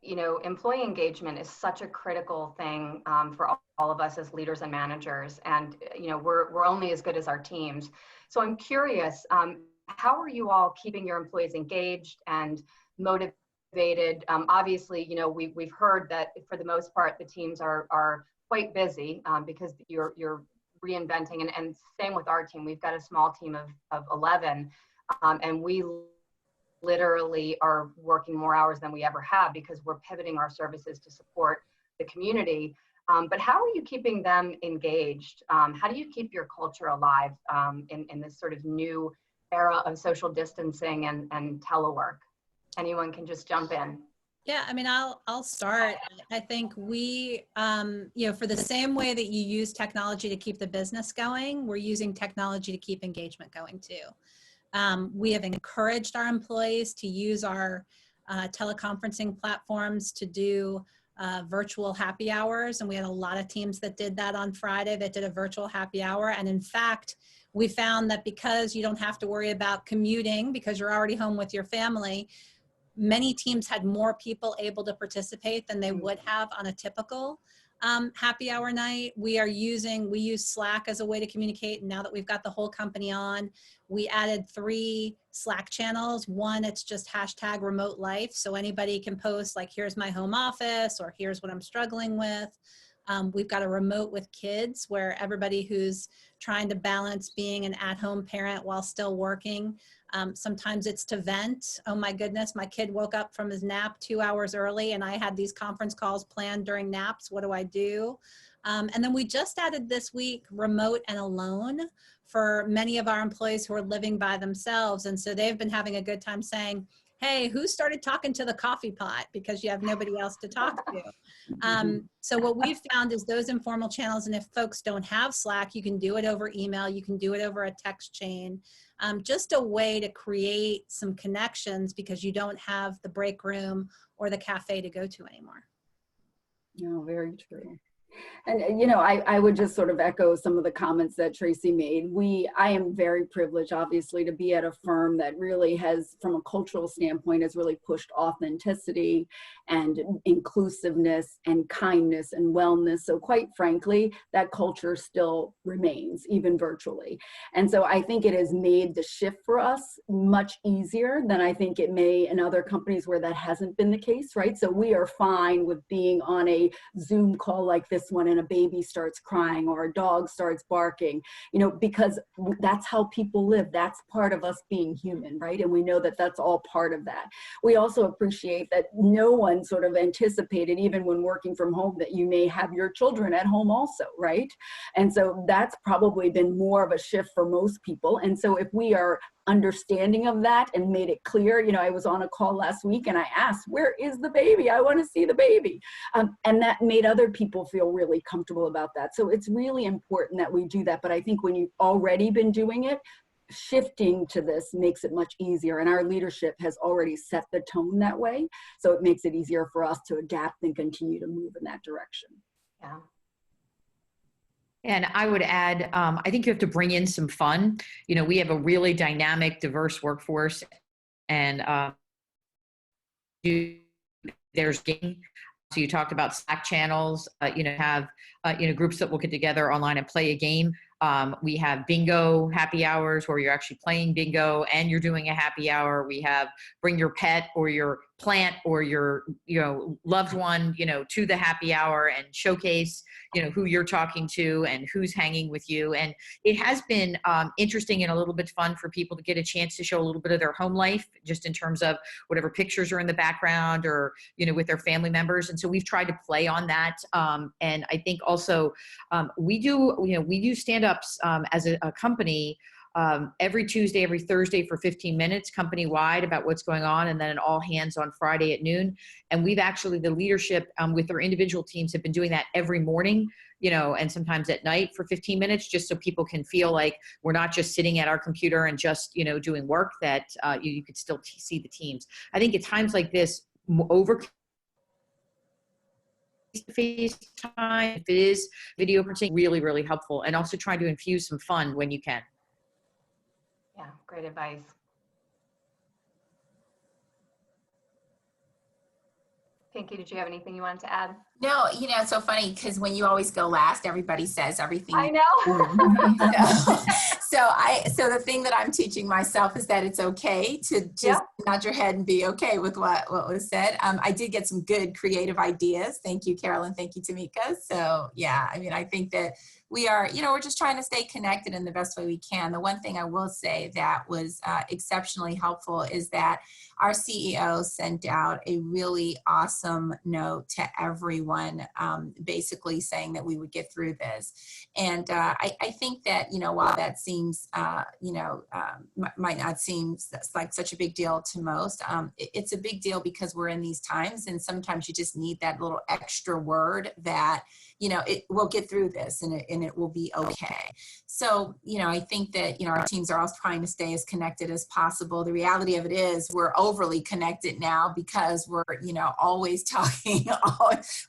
you know, employee engagement is such a critical thing for all of us as leaders and managers. And, you know, we're only as good as our teams. So I'm curious, how are you all keeping your employees engaged and motivated? Obviously, you know, we've heard that for the most part, the teams are quite busy because you're reinventing, and same with our team. We've got a small team of 11, and we literally are working more hours than we ever have because we're pivoting our services to support the community. But how are you keeping them engaged? How do you keep your culture alive in this sort of new era of social distancing and telework? Anyone can just jump in. Yeah, I mean, I'll start. I think we, you know, for the same way that you use technology to keep the business going, we're using technology to keep engagement going too. We have encouraged our employees to use our teleconferencing platforms to do virtual happy hours. And we had a lot of teams that did that on Friday, that did a virtual happy hour. And in fact, we found that because you don't have to worry about commuting because you're already home with your family, many teams had more people able to participate than they would have on a typical happy hour night. We use Slack as a way to communicate. And now that we've got the whole company on, we added 3 Slack channels. One, it's just hashtag remote life. So anybody can post like, here's my home office, or here's what I'm struggling with. We've got a remote with kids where everybody who's trying to balance being an at-home parent while still working. Sometimes it's to vent. Oh my goodness, my kid woke up from his nap 2 hours early and I had these conference calls planned during naps. What do I do? And then we just added this week remote and alone for many of our employees who are living by themselves. And so they've been having a good time saying, hey, who started talking to the coffee pot because you have nobody else to talk to? So what we've found is those informal channels, and if folks don't have Slack, you can do it over email, you can do it over a text chain, just a way to create some connections because you don't have the break room or the cafe to go to anymore. No, very true. And, you know, I would just sort of echo some of the comments that Traci made. I am very privileged, obviously, to be at a firm that really has, from a cultural standpoint, has really pushed authenticity and inclusiveness and kindness and wellness. So quite frankly, that culture still remains, even virtually. And so I think it has made the shift for us much easier than I think it may in other companies where that hasn't been the case, right? So we are fine with being on a Zoom call like this one and a baby starts crying or a dog starts barking, you know, because that's how people live. That's part of us being human, right? And we know that that's all part of that. We also appreciate that no one sort of anticipated, even when working from home, that you may have your children at home also, right? And so that's probably been more of a shift for most people. And so if we are understanding of that and made it clear, you know, I was on a call last week and I asked, where is the baby? I want to see the baby. And that made other people feel really comfortable about that. So it's really important that we do that. But I think when you've already been doing it, shifting to this makes it much easier. And our leadership has already set the tone that way. So it makes it easier for us to adapt and continue to move in that direction. Yeah. And I would add, I think you have to bring in some fun. You know, we have a really dynamic, diverse workforce, and there's game. So you talked about Slack channels, you know, have, you know, groups that will get together online and play a game. We have bingo happy hours where you're actually playing bingo and you're doing a happy hour. We have bring your pet or your plant or your, you know, loved one, you know, to the happy hour and showcase, you know, who you're talking to and who's hanging with you. And it has been interesting and a little bit fun for people to get a chance to show a little bit of their home life, just in terms of whatever pictures are in the background or, you know, with their family members. And so we've tried to play on that. And I think also we do stand-ups as a company every Tuesday, every Thursday for 15 minutes company-wide about what's going on, and then an all hands on Friday at noon. And we've actually, the leadership with their individual teams have been doing that every morning, you know, and sometimes at night for 15 minutes, just so people can feel like we're not just sitting at our computer and just, you know, doing work, that you could still see the teams. I think at times like this, over FaceTime, if it is video conferencing, really, really helpful. And also trying to infuse some fun when you can. Yeah, great advice. Pinkie, did you have anything you wanted to add? No, it's so funny because when you always go last, everybody says everything. I know. So the thing that I'm teaching myself is that it's okay to just nod your head and be okay with what was said. I did get some good creative ideas. Thank you, Carolyn. Thank you, Tamika. So yeah, I mean, I think that we are, we're just trying to stay connected in the best way we can. The one thing I will say that was exceptionally helpful is that our CEO sent out a really awesome note to everyone, basically saying that we would get through this. And I think that, while that seems, might not seem like such a big deal to most, it's a big deal because we're in these times, and sometimes you just need that little extra word that, it will get through this and it will be okay. So, I think that, our teams are all trying to stay as connected as possible. The reality of it is we're overly connected now because we're, always talking,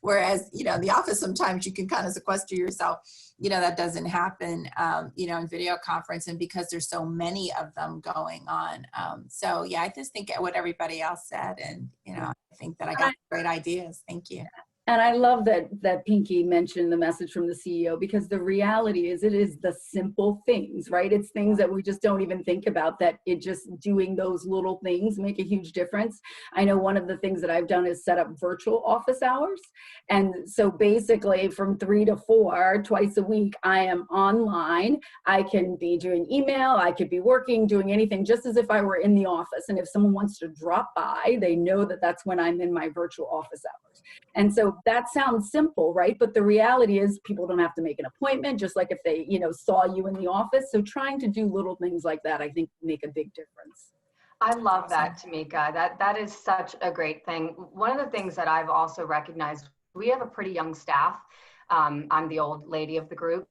whereas, in the office, sometimes you can kind of sequester yourself. That doesn't happen, in video conference, and because there's so many of them going on. So yeah, I just think what everybody else said, and, I think that I got great ideas. Thank you. And I love that Pinkie mentioned the message from the CEO, because the reality is it is the simple things, right? It's things that we just don't even think about, that it just doing those little things make a huge difference. I know one of the things that I've done is set up virtual office hours. And so basically from 3 to 4, twice a week, I am online. I can be doing email, I could be working, doing anything, just as if I were in the office. And if someone wants to drop by, they know that that's when I'm in my virtual office hours. And so that sounds simple, right? But the reality is people don't have to make an appointment, just like if they, saw you in the office. So trying to do little things like that, I think, make a big difference. I love that, Tamika. That is such a great thing. One of the things that I've also recognized, we have a pretty young staff. I'm the old lady of the group.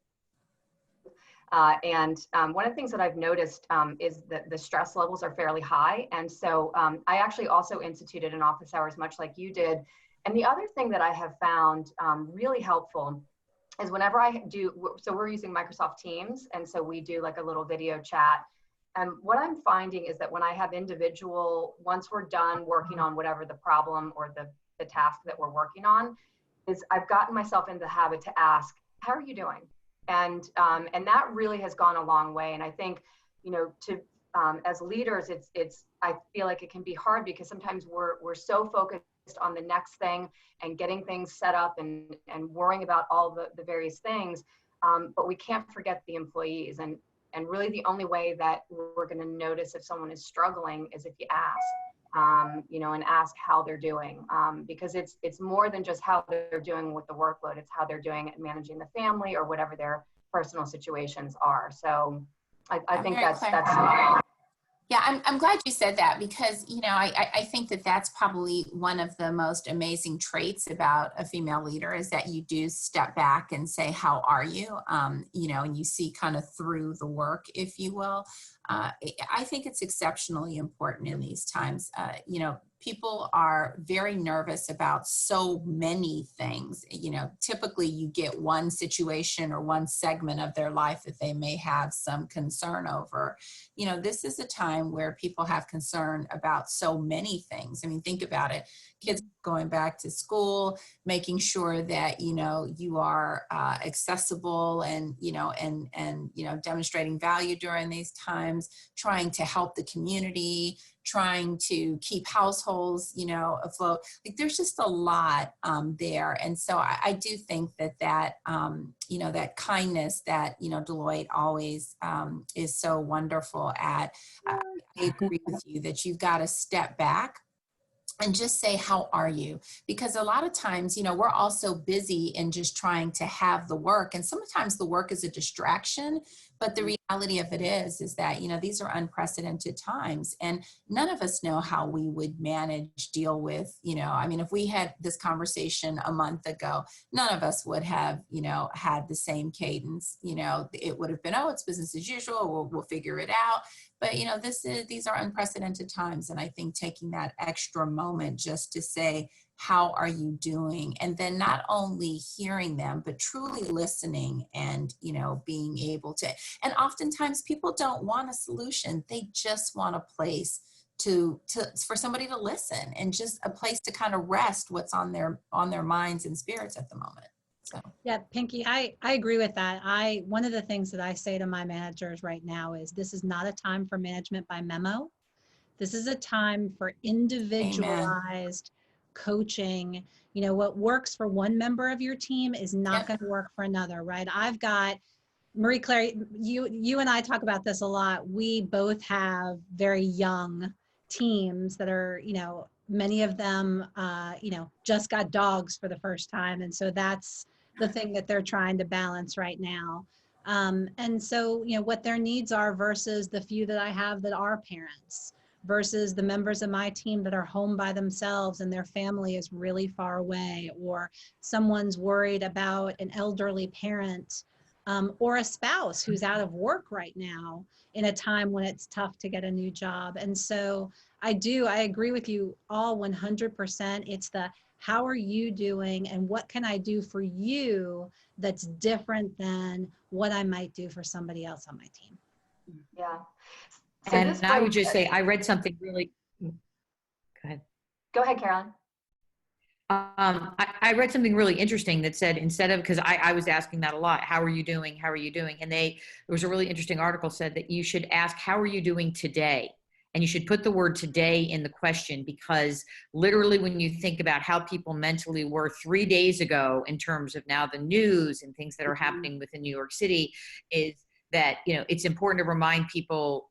And one of the things that I've noticed is that the stress levels are fairly high. And so I actually also instituted an office hours, much like you did. And the other thing that I have found really helpful is whenever I do, so we're using Microsoft Teams, and so we do like a little video chat. And what I'm finding is that when I have once we're done working on whatever the problem or the task that we're working on, is I've gotten myself into the habit to ask, how are you doing? And that really has gone a long way. And I think, as leaders, I feel like it can be hard because sometimes we're so focused on the next thing and getting things set up and worrying about all the various things, but we can't forget the employees. And really the only way that we're going to notice if someone is struggling is if you ask, and ask how they're doing, because it's more than just how they're doing with the workload. It's how they're doing at managing the family or whatever their personal situations are. So I think that's Yeah, I'm glad you said that, because, I think that that's probably one of the most amazing traits about a female leader, is that you do step back and say, how are you? And you see kind of through the work, if you will. I think it's exceptionally important in these times. People are very nervous about so many things. Typically you get one situation or one segment of their life that they may have some concern over. This is a time where people have concern about so many things. I mean, think about it. Kids going back to school, making sure that, you are accessible and demonstrating value during these times, trying to help the community, trying to keep households, afloat. Like, there's just a lot there. And so I do think that that kindness that, Deloitte always is so wonderful at. I agree with you that you've got to step back and just say, how are you? Because a lot of times, we're also busy in just trying to have the work. And sometimes the work is a distraction, but the reality of it is that, these are unprecedented times, and none of us know how we would deal with, if we had this conversation a month ago, none of us would have, had the same cadence. It would have been, oh, it's business as usual. We'll figure it out. But, these are unprecedented times. And I think taking that extra moment just to say, how are you doing? And then not only hearing them, but truly listening and, being able to, and oftentimes people don't want a solution. They just want a place for somebody to listen and just a place to kind of rest what's on their minds and spirits at the moment. So yeah, Pinkie, I agree with that. One of the things that I say to my managers right now is this is not a time for management by memo. This is a time for individualized coaching. You know, what works for one member of your team is not going to work for another, right? I've got Marie Claire, you and I talk about this a lot. We both have very young teams that are, you know, many of them, you know, just got dogs for the first time. And so that's the thing that they're trying to balance right now. And so, you know, what their needs are versus the few that I have that are parents versus the members of my team that are home by themselves and their family is really far away, or someone's worried about an elderly parent or a spouse who's out of work right now in a time when it's tough to get a new job. And so I agree with you all 100%. It's the how are you doing and what can I do for you that's different than what I might do for somebody else on my team. Yeah. So And I would just say, I read something really, go ahead. Go ahead, Carolyn. I read something really interesting that said, instead of, because I was asking that a lot, how are you doing? How are you doing? And there was a really interesting article said that you should ask, how are you doing today? And you should put the word today in the question, because literally when you think about how people mentally were 3 days ago in terms of now the news and things that are happening within New York City, is that, you know, it's important to remind people,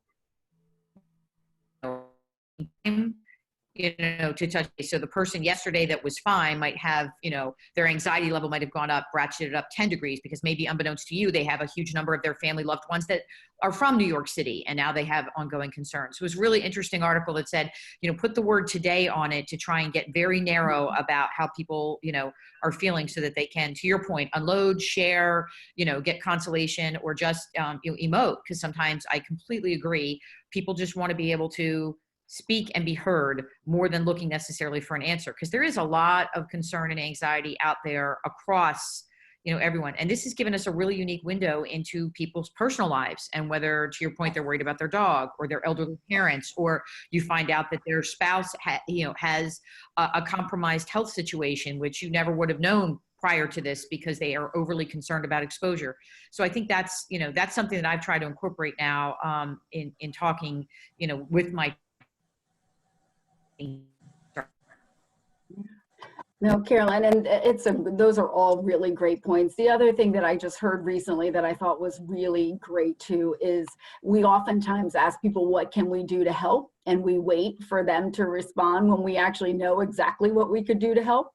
you know, to touch base. So the person yesterday that was fine might have, you know, their anxiety level might have gone up, ratcheted up 10 degrees, because maybe unbeknownst to you, they have a huge number of their family loved ones that are from New York City, and now they have ongoing concerns. So it was a really interesting article that said, you know, put the word today on it to try and get very narrow about how people, you know, are feeling, so that they can, to your point, unload, share, you know, get consolation, or just you know, emote. Because sometimes I completely agree, people just want to be able to speak and be heard more than looking necessarily for an answer, because there is a lot of concern and anxiety out there across, you know, everyone. And this has given us a really unique window into people's personal lives, and whether, to your point, they're worried about their dog or their elderly parents, or you find out that their spouse you know, has a compromised health situation, which you never would have known prior to this, because they are overly concerned about exposure. So I think that's, you know, that's something that I've tried to incorporate now in talking, you know, with my. No, Carolyn, and those are all really great points. The other thing that I just heard recently that I thought was really great too is we oftentimes ask people, what can we do to help? And we wait for them to respond when we actually know exactly what we could do to help.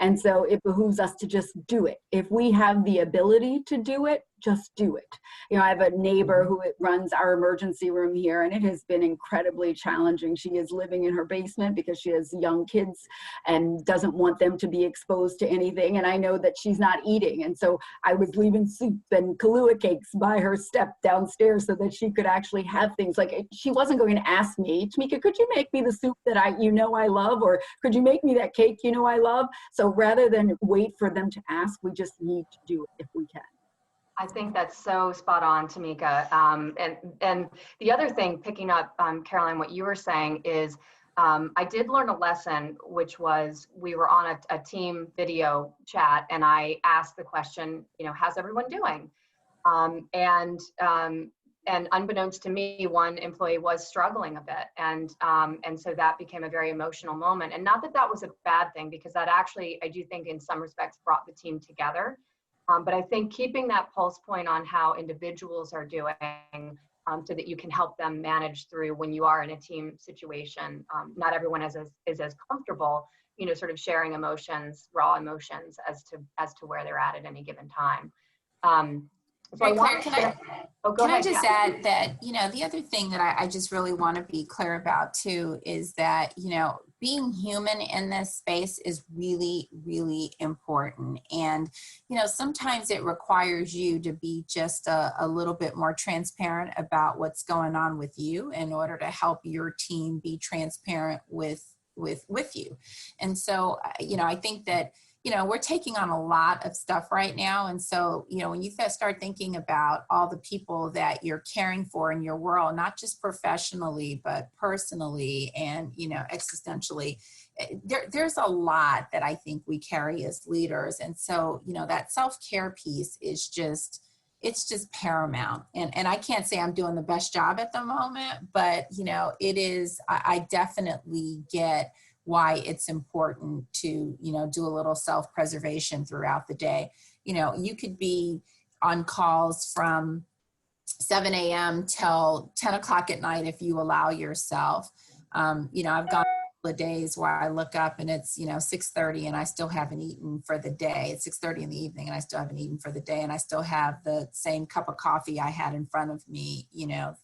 And so it behooves us to just do it. If we have the ability to do it, just do it. You know, I have a neighbor who runs our emergency room here, and it has been incredibly challenging. She is living in her basement because she has young kids and doesn't want them to be exposed to anything. And I know that she's not eating. And so I was leaving soup and Kahlua cakes by her step downstairs so that she could actually have things. Like, she wasn't going to ask me, Tamika, could you make me the soup that I love? Or could you make me that cake I love? So rather than wait for them to ask, we just need to do it if we can. I think that's so spot on, Tamika. And the other thing, picking up, Caroline, what you were saying is, I did learn a lesson, which was we were on a team video chat, and I asked the question, you know, how's everyone doing? And unbeknownst to me, one employee was struggling a bit. And so that became a very emotional moment. And not that that was a bad thing, because that actually, I do think in some respects brought the team together. But I think keeping that pulse point on how individuals are doing, so that you can help them manage through when you are in a team situation. Not everyone is as comfortable, you know, sort of sharing emotions, raw emotions, as to where they're at any given time. So Right, Claire, can I just add that, you know, the other thing that I just really want to be clear about too is that, you know, being human in this space is really, really important. And, you know, sometimes it requires you to be just a little bit more transparent about what's going on with you in order to help your team be transparent with you. And so, you know, I think that, you know, we're taking on a lot of stuff right now. And so, you know, when you start thinking about all the people that you're caring for in your world, not just professionally, but personally and, you know, existentially, there's a lot that I think we carry as leaders. And so, you know, that self-care piece is just, it's just paramount. And I can't say I'm doing the best job at the moment, but, you know, it is, I definitely get why it's important to, you know, do a little self-preservation throughout the day. You know, you could be on calls from 7 a.m. till 10 o'clock at night if you allow yourself. You know, I've gone a couple of days where I look up and it's, you know, 6:30 and I still haven't eaten for the day. It's 6:30 in the evening and I still haven't eaten for the day, and I still have the same cup of coffee I had in front of me, you know,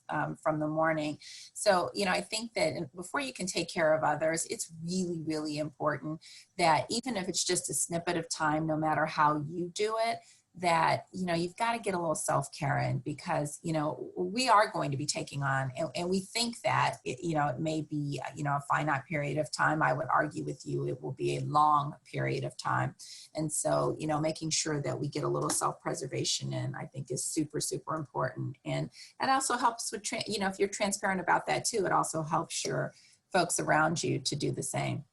from the morning. So, you know, I think that before you can take care of others, it's really, really important that even if it's just a snippet of time, no matter how you do it, that, you know, you've got to get a little self-care in, because, you know, we are going to be taking on, and we think that, you know, it may be, you know, a finite period of time. I would argue with you, it will be a long period of time. And so, you know, making sure that we get a little self-preservation in, I think is super, super important. And it also helps with, you know, if you're transparent about that too, it also helps your folks around you to do the same.